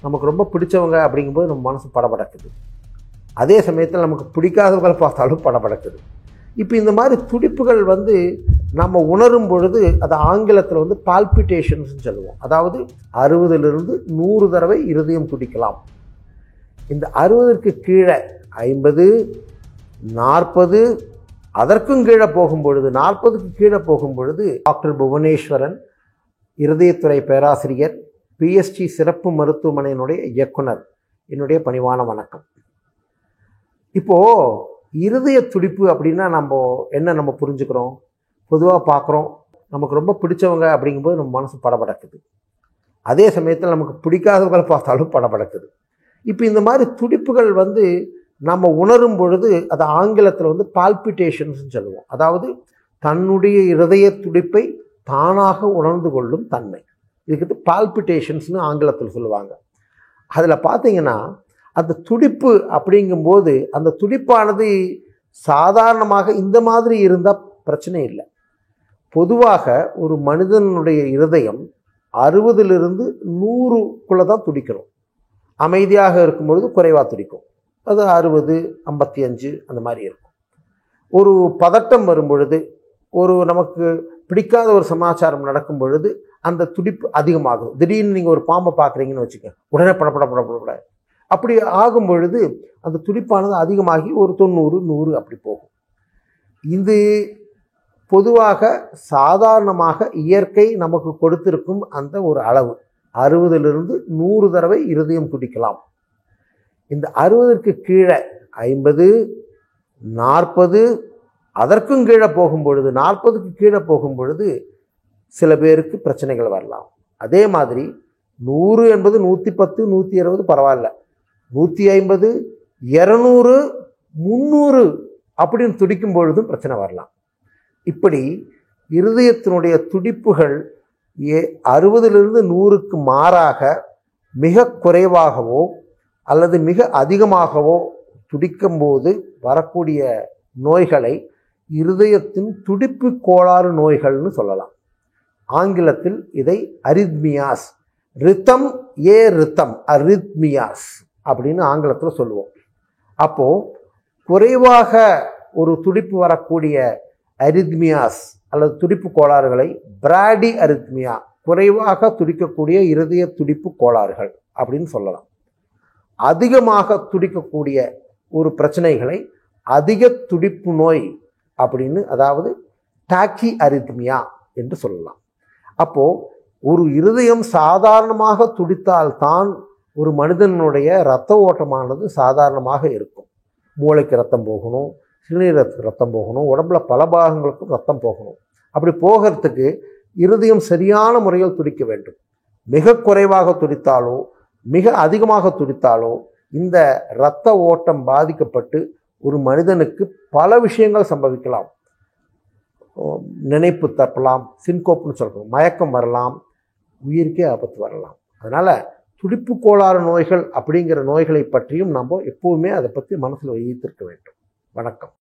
நமக்கு ரொம்ப பிடிச்சவங்க அப்படிங்கும்போது நம்ம மனசு படபடக்குது. அதே சமயத்தில் நமக்கு பிடிக்காதவங்களை பார்த்தாலும் படபடக்குது. இப்போ இந்த மாதிரி துடிப்புகள் நம்ம உணரும் பொழுது அதை ஆங்கிலத்தில் பால்பிட்டேஷன்ஸ்னு சொல்லுவோம். அதாவது 60லிருந்து 100 தடவை இருதயம் துடிக்கலாம். இந்த 60ற்கு கீழே 50, 40, அதற்கும் கீழே போகும்பொழுது 40க்கு கீழே போகும்பொழுது டாக்டர் புவனேஸ்வரன், இருதயத்துறை பேராசிரியர், பிஎஸ்டி சிறப்பு மருத்துவமனையினுடைய இயக்குனர், என்னுடைய பணிவான வணக்கம். இப்போது இருதய துடிப்பு அப்படின்னா நம்ம புரிஞ்சுக்கிறோம், பொதுவாக பார்க்குறோம். நமக்கு ரொம்ப பிடிச்சவங்க அப்படிங்கும்போது நம்ம மனசு படபடக்குது. அதே சமயத்தில் நமக்கு பிடிக்காதவங்களை பார்த்தாலும் படபடக்குது. இப்போ இந்த மாதிரி துடிப்புகள் நம்ம உணரும் பொழுது அதை ஆங்கிலத்தில் பால்பிட்டேஷன்ஸ்னு சொல்லுவோம். அதாவது தன்னுடைய இருதய துடிப்பை தானாக உணர்ந்து கொள்ளும் தன்மை. இதுக்கு பால்பிட்டேஷன்ஸ்னு ஆங்கிலத்தில் சொல்லுவாங்க. அதில் பார்த்தீங்கன்னா அந்த துடிப்பு அப்படிங்கும்போது அந்த துடிப்பானது சாதாரணமாக இந்த மாதிரி இருந்தால் பிரச்சனை இல்லை. பொதுவாக ஒரு மனிதனுடைய இருதயம் 60லிருந்து 100க்குள்ளே தான் துடிக்கணும். அமைதியாக இருக்கும் பொழுது குறைவாக துடிக்கும். அது 60, 55 அந்த மாதிரி இருக்கும். ஒரு பதட்டம் வரும் பொழுது, நமக்கு பிடிக்காத ஒரு சமாச்சாரம் நடக்கும் பொழுது அந்த துடிப்பு அதிகமாகும். திடீர்னு நீங்கள் ஒரு பாம்பை பார்க்குறீங்கன்னு வச்சுக்கோங்க, உடனே படப்பட அப்படி ஆகும் பொழுது அந்த துடிப்பானது அதிகமாகி ஒரு 90, 100 அப்படி போகும். இது பொதுவாக சாதாரணமாக இயற்கை நமக்கு கொடுத்திருக்கும் அந்த ஒரு அளவு. 60லிருந்து 100 தடவை இருதயம் துடிக்கலாம். இந்த 60ற்கு கீழே 50, 40, அதற்கும் கீழே போகும்பொழுது 40க்கு கீழே போகும்பொழுது சில பேருக்கு பிரச்சனைகள் வரலாம். அதே மாதிரி 100 என்பது 110, 120 பரவாயில்ல, 150, 200, 300 அப்படின்னு துடிக்கும் பொழுதும் பிரச்சனை வரலாம். இப்படி இருதயத்தினுடைய துடிப்புகள் 60லிருந்து 100க்கு மாறாக மிக குறைவாகவோ அல்லது மிக அதிகமாகவோ துடிக்கும்போது வரக்கூடிய நோய்களை இருதயத்தின் துடிப்பு கோளாறு நோய்கள்னு சொல்லலாம். ஆங்கிலத்தில் இதை அரித்மியாஸ், ரித்தம் அரித்மியாஸ் அப்படின்னு ஆங்கிலத்தில் சொல்லுவோம். அப்போது குறைவாக ஒரு துடிப்பு வரக்கூடிய அரித்மியாஸ் அல்லது துடிப்பு கோளாறுகளை பிராடி அரித்மியா, குறைவாக துடிக்கக்கூடிய இருதய துடிப்பு கோளாறுகள் அப்படின்னு சொல்லலாம். அதிகமாக துடிக்கக்கூடிய ஒரு பிரச்சனைகளை அதிக துடிப்பு நோய் அப்படின்னு, அதாவது டாக்கி அரித்மியா என்று சொல்லலாம். அப்போது ஒரு இருதயம் சாதாரணமாக துடித்தால்தான் ஒரு மனிதனுடைய இரத்த ஓட்டமானது சாதாரணமாக இருக்கும். மூளைக்கு ரத்தம் போகணும், சிறுநீரகத்துக்கு ரத்தம் போகணும், உடம்புல பல பாகங்களுக்கும் ரத்தம் போகணும். அப்படி போகிறதுக்கு இருதயம் சரியான முறையில் துடிக்க வேண்டும். மிக குறைவாக துடித்தாலோ மிக அதிகமாக துடித்தாலோ இந்த இரத்த ஓட்டம் பாதிக்கப்பட்டு ஒரு மனிதனுக்கு பல விஷயங்கள் சம்பவிக்கலாம். நினைப்பு தப்பலாம், சின்கோப்னு சொல்கிறோம், மயக்கம் வரலாம், உயிருக்கே ஆபத்து வரலாம். அதனால் துடிப்பு கோளாறு நோய்கள் அப்படிங்கிற நோய்களை பற்றியும் நம்ம எப்போவுமே அதை பற்றி மனசில் வைத்திருக்க வேண்டும். வணக்கம்.